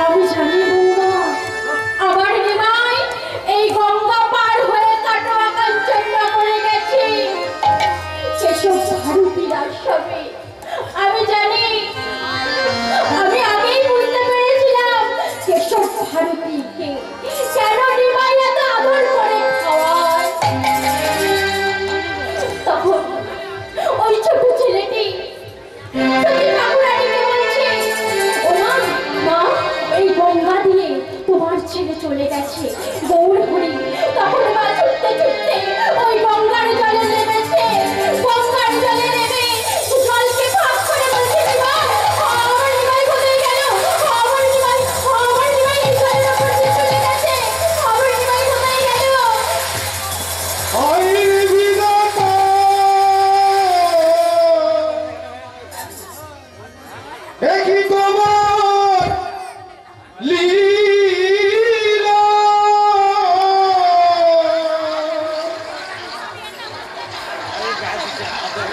আমি জানি বৌমা আমার নিমাই এই গঙ্গা পার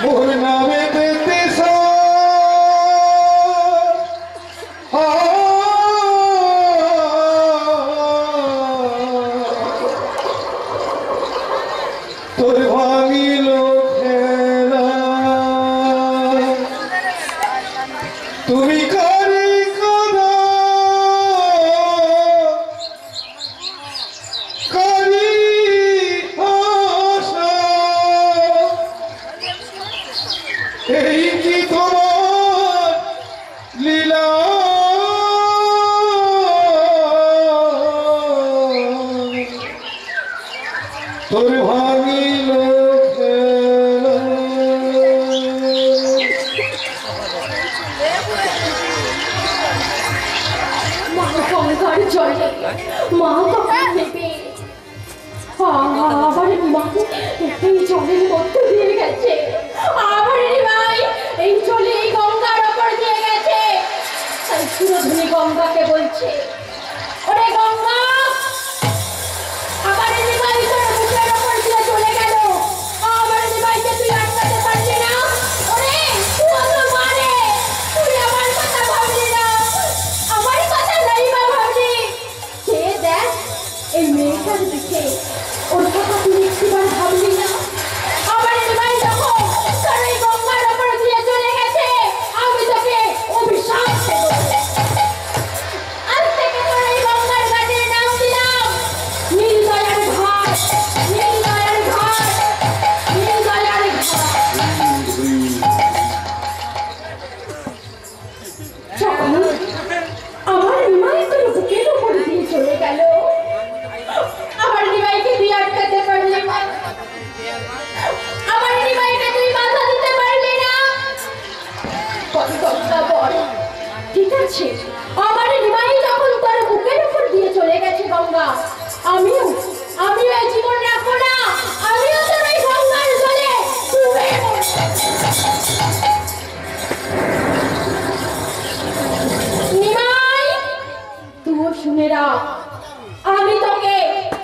মোর নামে পেতে তোর ভাঙিল খেলা তুমি কারি কাদা কারি আশা এই কি তোমার লীলা তোর ভাঙিল খেলা মা সংসার চলে মা কখন নেবে আবার মাকে এই জলের মধ্যে দিয়ে গেছে আবার ভাই এই জলে এই গঙ্গার ওপর দিয়ে গেছে তাই সুরধুনি গঙ্গাকে বলছে ওরে গঙ্গা আবার ভাই তোর বুকের ওপর দিয়ে চলে গেল আবার ভাইকে তুই আটকাতে পারলি না ওরে তুই তো মারে তুই আমার কথা ভাবলি না আমার কথা নাই বা ভাবলি সে দেখ এই মেয়েটার দিকে ওর কথা তুই একটিবার ভাবলি না আমার ভাই যখন তোর এই গঙ্গার ওপর দিয়ে চলে গেছে আমি তোকে অভিশাপ দেব আজ থেকে তোর এই গঙ্গার ঘাটের নাম দিলাম নীলদয়ার ঘাট নীলদয়ার ঘাট নীলদয়ার ঘাট যখন আমার নিমাই তোর বুকের উপর দিয়ে চলে গেল আমার নিমাইকে তুই আটকাতে পারলি না আমার নিমাইকে তুই বাধা দিতে পারলি না কথা বল ঠিক আছে আমার নিমাই যখন তোর বুকের উপর দিয়ে চলে গেছে গঙ্গা আমিও এই জীবন রাখবো না আমিও তোর এই গঙ্গার জলে ডুবে নিমাই তুই শুনে রাখ আমি তোকে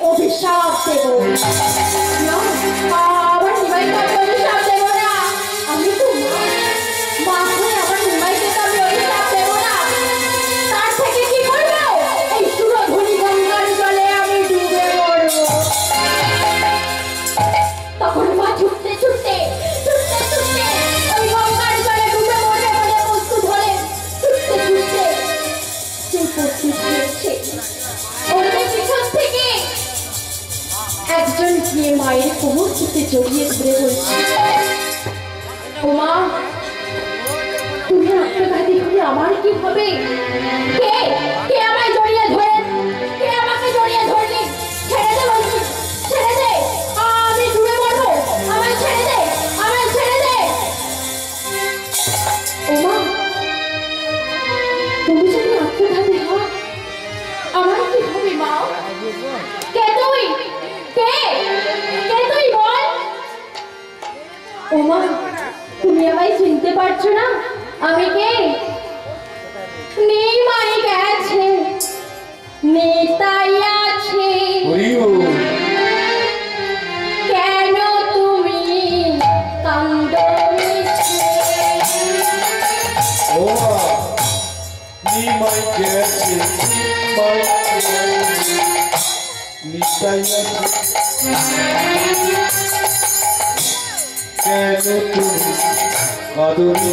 অভিশাপ দেব না আবার নিমাইকে আমি অভিশাপ দেব না আমি তো মা হয়ে আমার নিমাইকে তো আমি অভিশাপ দেব না তার থেকে কি করবো এই সুরধুনি গঙ্গার জলে আমি ডুবে মরবো তখন মা ছুটতে ছুটতে ওই গঙ্গার জলে ডুবে মরবে বলে প্রস্তুত হলে ছুটতে যে প্রস্তুত হয়েছে ওদের পিছন থেকে একজন গিয়ে মায়ের কোমর থেকে জড়িয়ে ধরে বলছে ও মা তুমি আত্মঘাতী হলে আমার কি হবে কে কে আমায় জড়িয়ে ধরে কে আমাকে জড়িয়ে ধরলি ছেড়ে দে বলছি ছেড়ে দে আমি ডুবে মরবো আমায় ছেড়ে দে ও মা তুমি যদি আত্মঘাতী হও আমার কি হবে মা কে তুই বল ও মা তুমি আমায় চিনতে পারছো না আমি কে নিমাই গেছে নেতাই আছে কেন তুমি কান্দ ও নিমাই গেছে নিতাই কেন তুমি কাঁদনি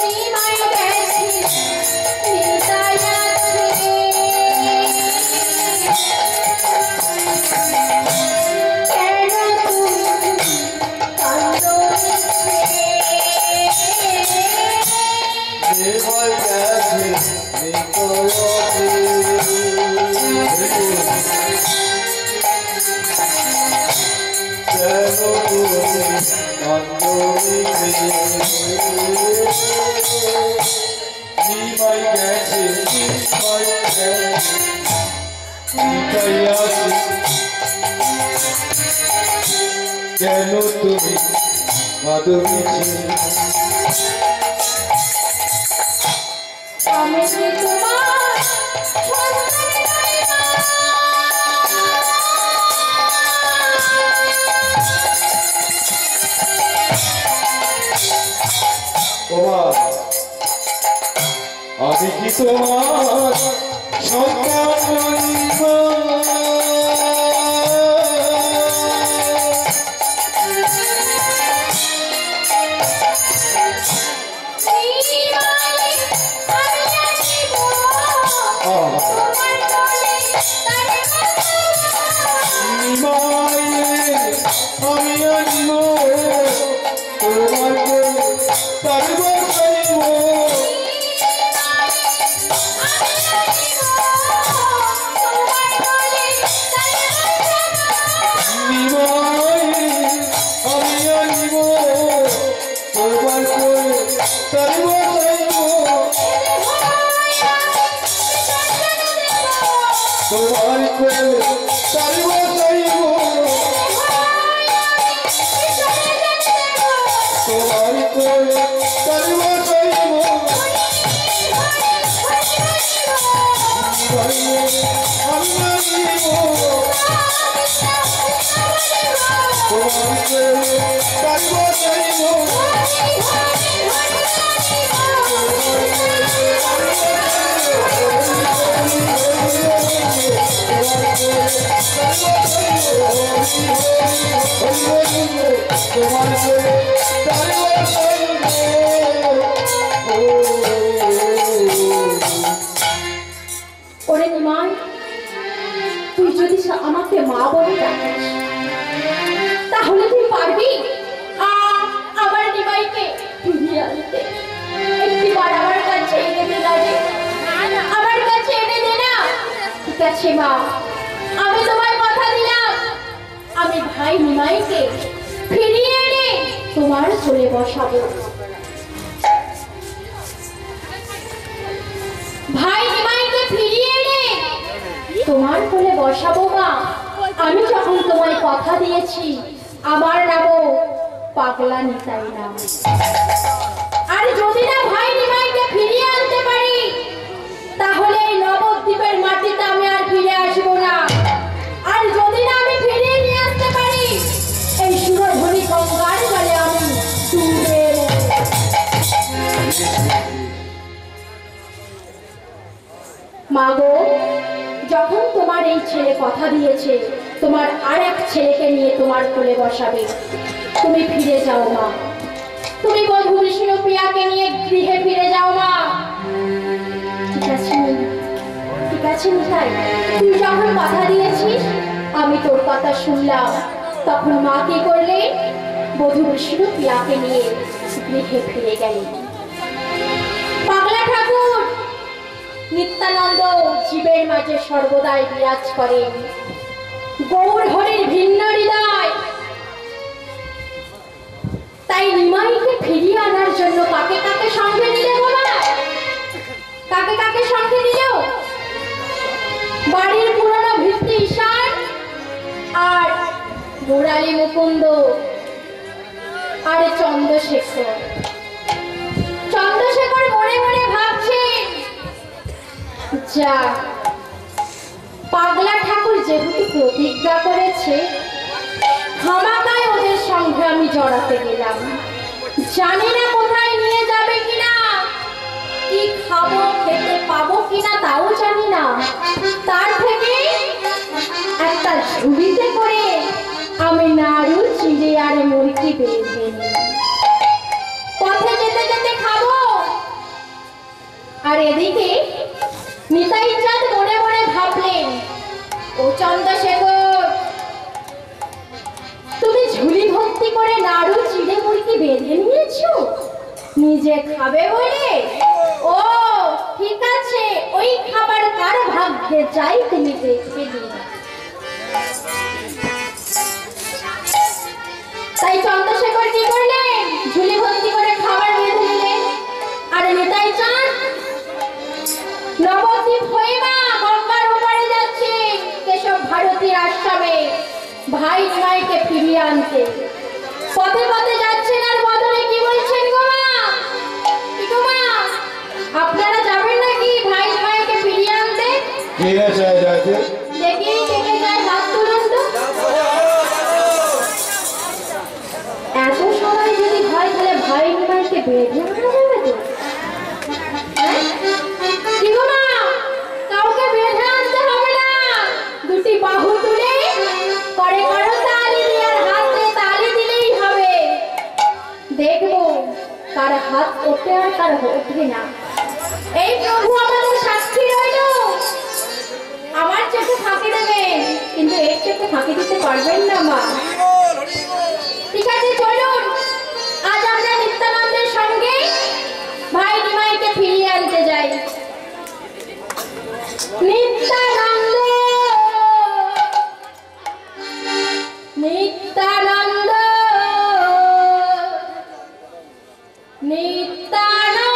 নিমাই গেছে নেতাই আছে কেন তুমি কান্দ নিমাই গেছে কেন তুমি কাঁদনি আমি কি তোমার সন্তান নই মা কি তোমার সন্তান ওরে নিমাই, তুই যদি আমাকে মা বলে ডাকিস তাহলে তুই পারবি আমার নিমাইকে ফিরিয়ে আনতে? একটিবার আমার কাছে এনে দে লাগে, আমার কাছে এনে দে না। ঠিক আছে মা, আমি তোমায় কথা দিলাম, আমি ভাই নিমাইকে ফিরিয়ে এনে তোমার কোলে বসাবো। ভাই নিমাইকে ফিরিয়ে এনে তোমার কোলে বসাবো মা। আমি যখন তোমায় কথা দিয়েছি আমার নামও পাগলা নিতাই নাম। আর যদি না ভাই নিমাইকে ফিরিয়ে আনতে পারি তাহলে এই নবদ্বীপের মাটিতে আমি আর ফিরে আসবো না। আর যদি না আমি ফিরিয়ে নিয়ে আসতে পারি এই সুরধনী গঙ্গার জলে আমি ডুবে মা গো, যখন তোমার এই ছেলে কথা দিয়েছে তোমার আর এক ছেলেকে নিয়ে তোমার কোলে বসাবে, তুমি ফিরে যাও মা। তুমি বধূ বিষ্ণু প্রিয়াকে নিয়ে গৃহে ফিরে যাও মা। ঠিক আছে, ঠিক আছে নিতাই, তুই যখন কথা দিয়েছিস আমি তোর কথা শুনলাম। তখন মা কি করলে? বধূ বিষ্ণু প্রিয়াকে নিয়ে গৃহে ফিরে গেলেন। পাগলা ঠাকুর নিত্যানন্দ জীবের মাঝে সর্বদাই বিরাজ করেন। গৌর হরির ভিন্ন হৃদয়। তাই নিমাইকে ফিরিয়ে আনার জন্য কাকে কাকে সঙ্গে নিলে বলা? কাকে কাকে সঙ্গে নিল? বাড়ির পুরনো ভিত্তি ঈশান আর মুরালি মুকুন্দ আর চন্দ্রশেখর। চন্দ্রশেখর মনে মনে ভাবছেন, যা পাগলা ঠাকুর যেহেতু প্রতিজ্ঞা করেছে খামাকায় ওদের সঙ্গে আমি জড়াতে গেলাম। জানি না কোথায় নিয়ে যাবে কিনা, কি খাবো খেতে পাবো কিনা তাও জানি না। তার থেকে একটা ঝুড়িতে করে আমি নাড়ু চিড়ে আর মুরগি বেঁধে নিই, পথে যেতে যেতে খাবো। আর এদিকে নিতাই চাঁদ মনে মনে ভাবলেন, ও চন্দ্রশেখর, তুমি ঝুলি ভর্তি করে নাড়ু চিড়ে মুরগি বেঁধে নিয়েছো নিজে খাবে বলে? ও ঠিক আছে, ওই খাবার কার ভাগ্যে যাই তুমি দেখবে দিন। তাই চন্দ্রশেখর কি করলেন? ঝুলি ভর্তি করে খাবার বেঁধে নিলেন। আর নিতাই চাঁদ নবদ্বীপ হয়ে মা গঙ্গার ওপারে যাচ্ছে কেশব ভারতীর আশ্রমে ভাই নিমাইকে ফিরিয়ে আনতে। পথে পথে যাচ্ছেন আর বদলে কি বলছেন গো মা? কি গো মা, আপনারা যাবেন নাকি ভাই নিমাইকে ফিরিয়ে আনতে? কে যায় যাতে? দেখি কে কে যায়, হাত তুলুন তো। এত সবাই যদি হয় তাহলে ভাই নিমাইকে বেঁধে আনা যাবে তো? হাত ওঠে আর কার ওঠে না। এই প্রভু আমাদের সাক্ষী রইল। আমার চোখে ফাঁকি দেবেন, কিন্তু এর চোখে ফাঁকি দিতে পারবেন না মা। ঠিক আছে, চলুন আজ আমরা নিত্যানন্দের সঙ্গে ভাই নিমাইকে ফিরিয়ে আনতে যাই। নিত্যানন্দ, নিত্যানন্দ, নিত্যানন্দ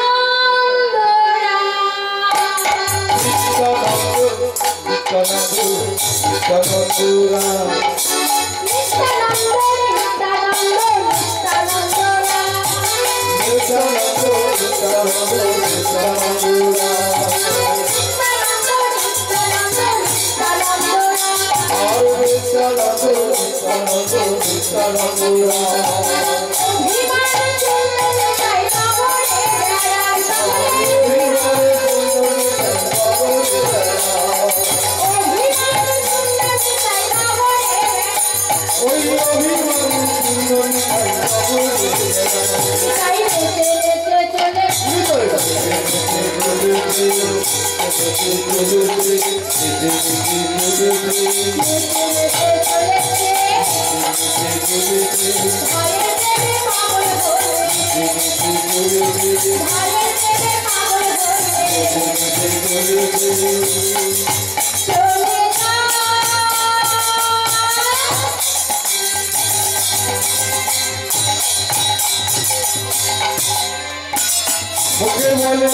মুখে বলে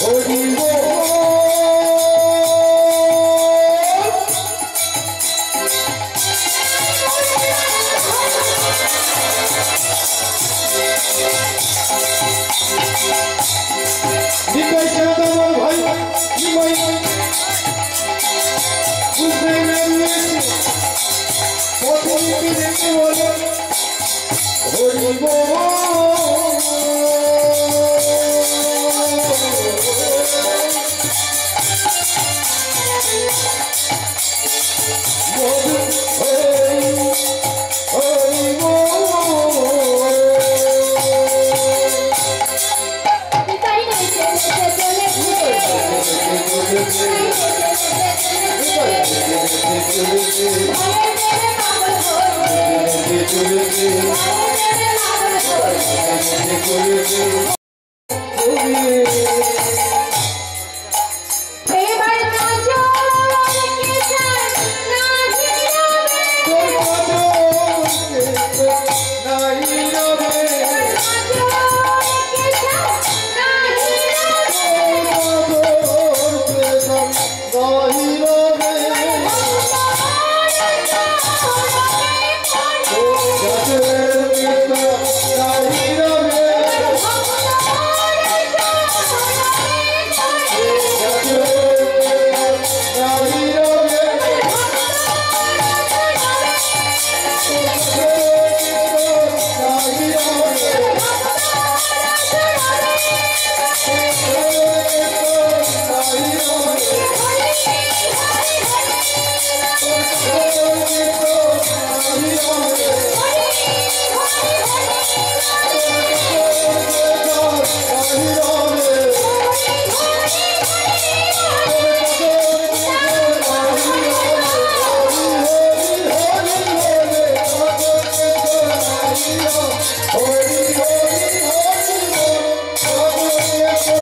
হরি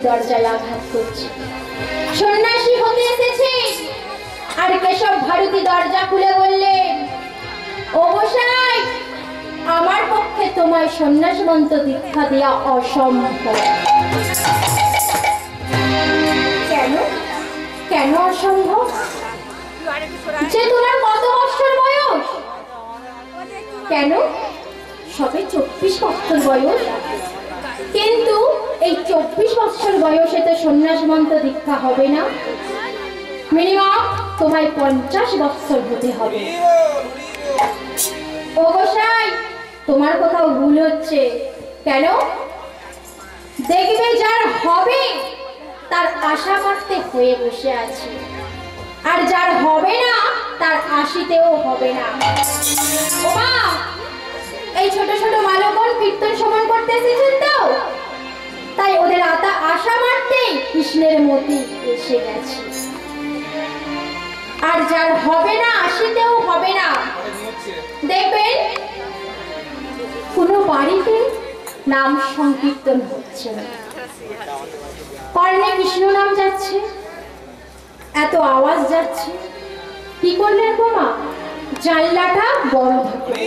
দরজায় আঘাত করছে। সন্ন্যাসী হতে এসেছে। আর কেশব ভারতী দরজা খুলে বললেন, ও গোসাই, আমার পক্ষে তোমায় সন্ন্যাস মন্ত্র দীক্ষা দেওয়া অসম্ভব। কেন? কেন অসম্ভব? যে তোমার কত বছর বয়স? কেন? সবে 24 বছর বয়স। কিন্তু এই 24 বছর বয়সে তো সন্ন্যাস মন্ত্র দীক্ষা হবে না। মিনিমাম তোমায় 50 বছর হতে হবে। ও গোসাই, তোমার কোথাও ভুল হচ্ছে। কেন? দেখবে যার হবে তার আশা করতে হয়ে বসে আছে, আর যার হবে না তার আশিতেও হবে না। ও মা, এই ছোট ছোট বালকগণ কীর্তন শ্রবণ করতে এসেছেন, তো তাই ওদের আশা মারতেই কৃষ্ণের মতি এসে গেছে। আর যার হবে না, আসিতেও হবে না। দেখবেন কোনো বাড়িতে নাম সংকীর্তন হচ্ছে না, কর্ণে কৃষ্ণ নাম যাচ্ছে, এত আওয়াজ যাচ্ছে, কি করলেন বোমা? জানলাটা বন্ধ করে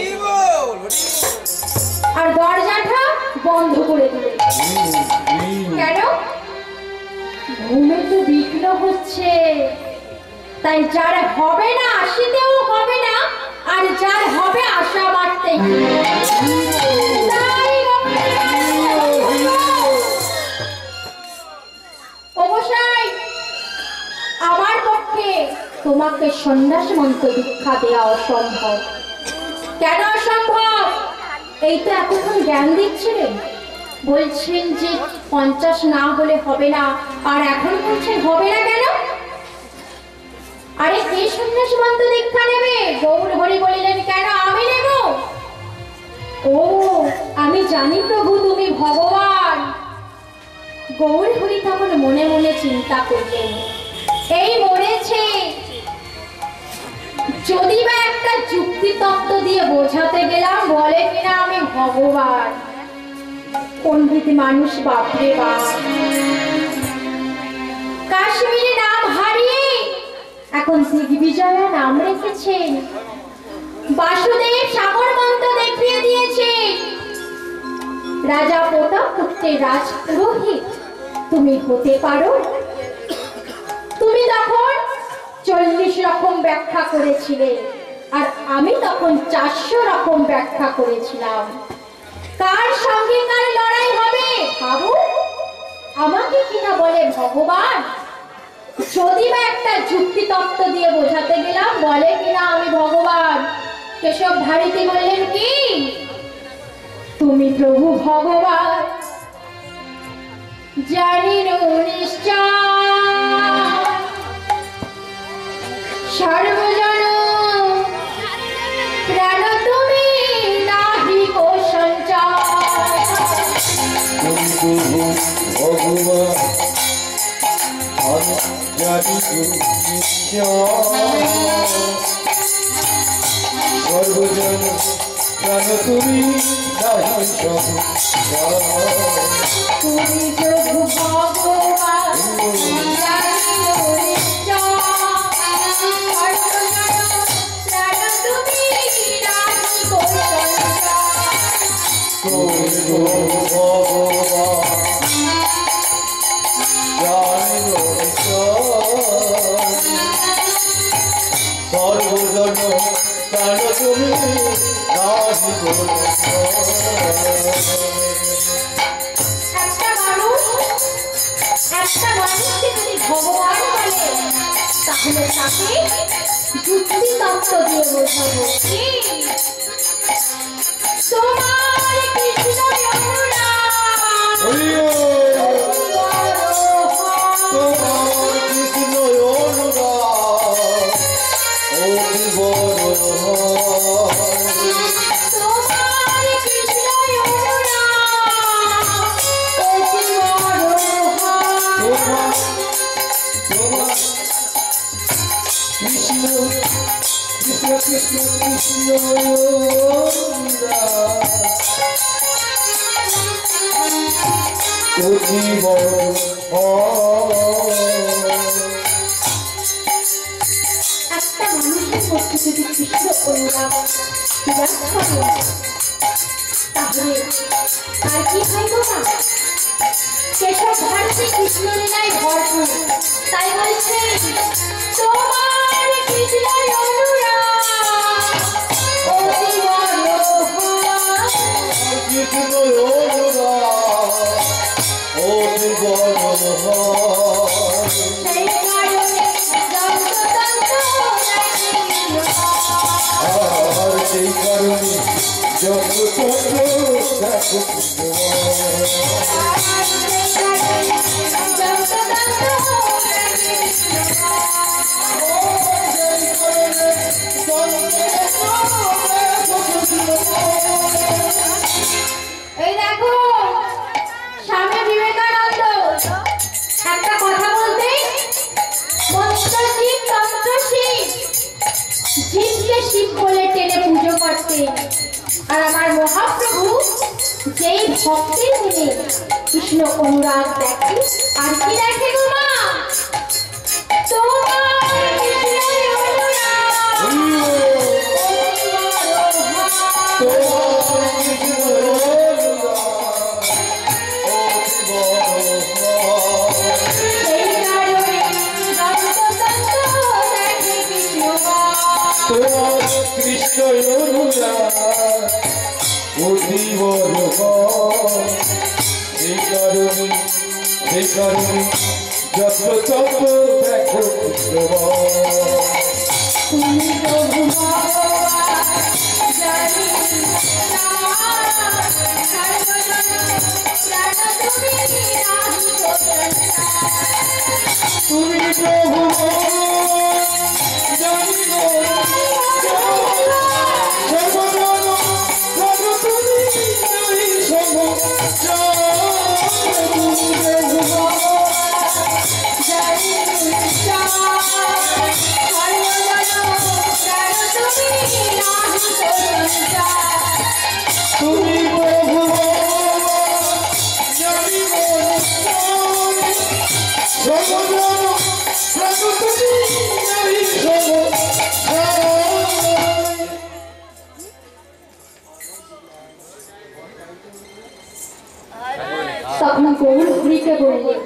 আর দরজাটা বন্ধ করে দিলেন। কেন? ঘুমে তো বিঘ্ন হচ্ছে, তাই যার হবে না আসিতেও হবে না, আর যার হবে আশা মারতেই। অবশ্যই আমার পক্ষে তোমাকে সন্ন্যাস মন্ত্র দীক্ষা দেওয়া অসম্ভব। কেন অসম্ভব? এই তো এতক্ষণ জ্ঞান দিচ্ছিলেন, বলছেন যে 50 না হলে হবে না, আর এখন বলছেন হবে না কেন? আরে কে সন্ন্যাস মন্ত্র দীক্ষা নেবে? গৌর হরি বলিলেন, কেন আমি নেব? ও আমি জানি প্রভু তুমি ভগবান। গৌর হরি তখন মনে মনে চিন্তা করলেন, এই মরেছে, যদি বা একটা যুক্তি তত্ত্ব দিয়ে বোঝাতে গেলাম বলে কিনা আমি ভগবান। পণ্ডিত মানুষ, বাপরে বাপ। কাশ্মীরে নাম হারিয়ে এখন দিগ্বিজয়া নাম রেখেছেন। বাসুদেব সাগর মন্ত্র দেখিয়ে দিয়েছে। রাজা প্রতাপ পুত্রের রাজপুরোহিত তুমি হতে পারো? তুমি তখন 40 রকম ব্যাখ্যা করেছিলে, আর আমি তখন 400 রকম ব্যাখ্যা করেছিলাম। কার সঙ্গে কার লড়াই হবে ভাবো। আমাকে কিনা বলে ভগবান। যদি বা একটা যুক্তি তত্ত্ব দিয়ে বোঝাতে গেলাম বলে কিনা আমি ভগবান। কেশব ভারতী বললেন কি, তুমি প্রভু ভগবান জানি নিশ্চয়, সর্বজন প্রাণ তুমি নাহি কো সঞ্চয়। ভগবান জানি সর্বজন প্রাণ তুমি নাহি তুমি প্রভু ভগবান জানি নিশ্চয়, সর্বজন প্রাণ তুমি নাহি কো সর্বজন প্রাণ তুমি নাহি কো একটা মানুষকে যদি ভগবান বলে তাহলে তাকে যুক্তি তত্ত্ব দিয়ে বোঝাবো। কি তোমার কৃষ্ণ অনুরাগ, তোমার কৃষ্ণ অনুরাগ অতি বড়, তোমার কৃষ্ণ অনুরাগ অতি বড়, তোমার কৃষ্ণ কৃষ্ণ কৃষ্ণ কৃষ্ণ অতি বড়। একটা মানুষের মধ্যে যদি কৃষ্ণ অনুরাগ বিরাজ করে তাহলে আর কি হয় গো মা? কেশব ভারতী কৃষ্ণ লীলায় ভরপুর, তাই বলছে তোমার কৃষ্ণ অনুরাগ অতি বড়, কৃষ্ণ অনুরাগ অতি বড়, সেই কারণে যন্ত্রতন্ত্র আর সেই কারণে যত যন্ত্রতন্ত্র পারতেন। আর আমার মহাপ্রভু যেই ভক্তের মনে কৃষ্ণ অনুরাগ দেখে, আর কি দেখে গো মা? কৃষ্ণ সেই কারণে যত তত দেখো তুমি প্রভু জানি তুমি প্রভু জানিব তুমি প্রভু জানিব তখন গৌর হরিকে বললেন,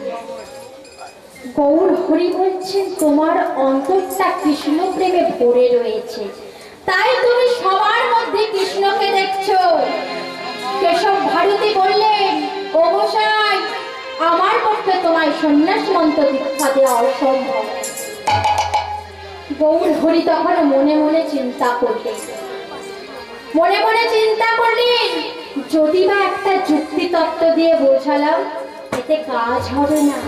গৌর হরি বলছেন তোমার অন্তরটা কৃষ্ণ প্রেমে ভরে রয়েছে, তাই তুমি সবার মধ্যে কৃষ্ণকে দেখছো। কেশব ভারতী বললেন, ও গোসাই, আমার পক্ষে তোমায় সন্ন্যাস মন্ত্র দীক্ষা দেওয়া অসম্ভব। গৌর হরি তখন মনে মনে চিন্তা করলেন, যদি বা একটা যুক্তি তত্ত্ব দিয়ে বোঝালাম এতে কাজ হবে না,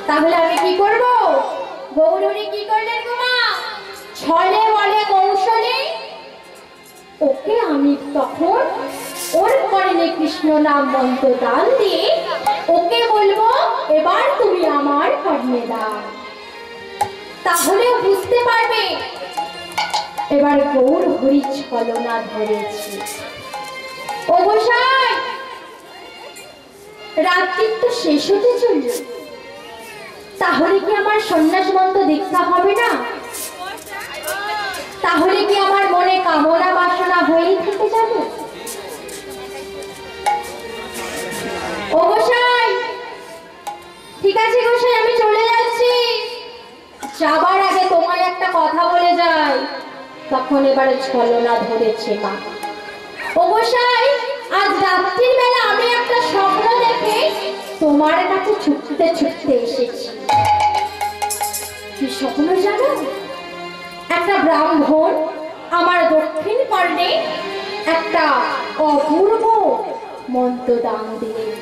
তাহলে আমি কি করব? গৌর হরি কি করলেন গো মা? ছলে বলে কৌশলে ওকে আমি তখন ওর কর্ণে কৃষ্ণ নাম মন্ত্র দান দিয়ে ওকে বলবো, এবার তুমি আমার কর্ণে দাও, তাহলে বুঝতে পারবে। এবার গৌর হরি ছলনা ধরেছে। ও গোসাই, রাত্রি তো শেষ হতে চলল, তাহলে কি আমার সন্ন্যাস মন্ত্র দীক্ষা হবে না? তাহলে কি আমার মনে কামনা বাসনা হয়েই থেকে যাবে? ও গোসাই, ঠিক আছে গোসাই, আমি চলে যাচ্ছি, যাবার আগে তোমায় একটা কথা বলে যাই। তখন এবারে ছলনা ধরেছে মা। ও গোসাই, আজ রাত্রির বেলা আমি একটা স্বপ্ন দেখে তোমার কাছে ছুটতে ছুটতে এসেছি। কি স্বপ্ন জানো? একটা ব্রাহ্মণ আমার দক্ষিণ কর্ণে একটা অপূর্ব মন্ত্র দান দিলেন।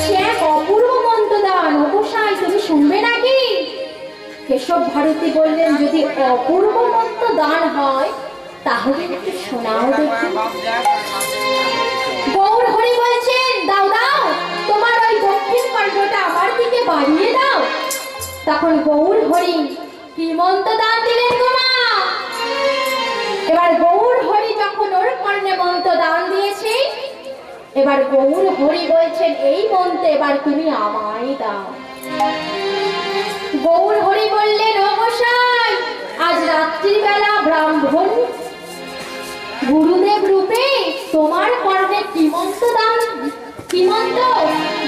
সে এক অপূর্ব মন্ত্র দান। ও গোসাই, তুমি শুনবে নাকি? কেশব ভারতী বললেন, যদি অপূর্ব মন্ত্র দান হয় তাহলে একটু শোনাও দেখি। গৌর হরি বলছেন, দাও দাও, তোমার ওই দক্ষিণ কর্ণটা আমার দিকে বাড়িয়ে দাও। তখন গৌর হরি কি মন্ত্র দান দিলেন গো মা? এবার গৌর হরি যখন ওর কর্ণে মন্ত্র দান দিয়েছে, এবার গৌর হরি বলছেন, এই মন্ত্র এবার তুমি আমায় দাও। গৌর হরি বললেন, ও গোসাই, আজ রাত্রির বেলা ব্রাহ্মণ গুরুদেব রূপে তোমার কর্ণে কি মন্ত্র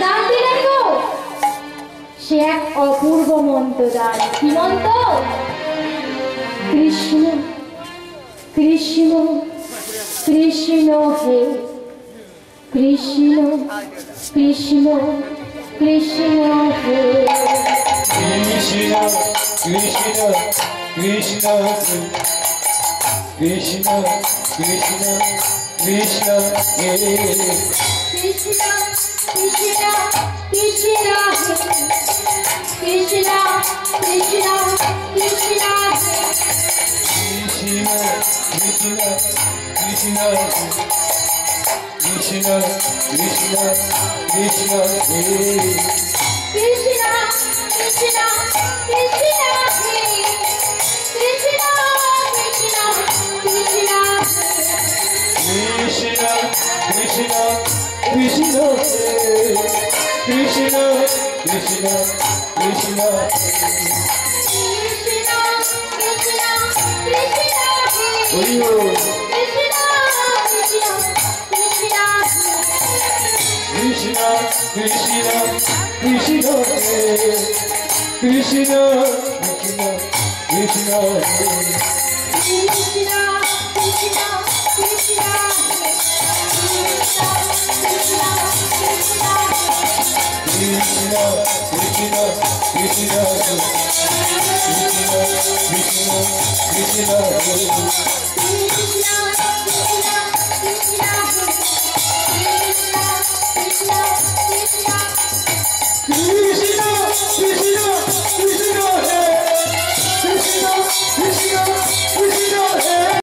দান দিলেন গো? সে এক অপূর্ব মন্ত্র দান। কি মন্ত্র? কৃষ্ণ কৃষ্ণ কৃষ্ণ হে কৃষ্ণ কৃষ্ণ কৃষ্ণ হে কৃষ্ণ কৃষ্ণ কৃষ্ণ কৃষ্ণ কৃষ্ণ কৃষ্ণ হে কৃষ্ণ কৃষ্ণ কৃষ্ণ হে কৃষ্ণ কৃষ্ণ কৃষ্ণ হে কৃষ্ণ কৃষ্ণ কৃষ্ণ কৃষ্ণ কৃষ্ণ কৃষ্ণ হে কৃষ্ণ কৃষ্ণ কৃষ্ণ হে Krishna Krishna Krishna Krishna Krishna Krishna Krishna Krishna Oyo Krishna Krishna Krishna Krishna Krishna Krishna Krishna Krishna Krishna Krishna Krishna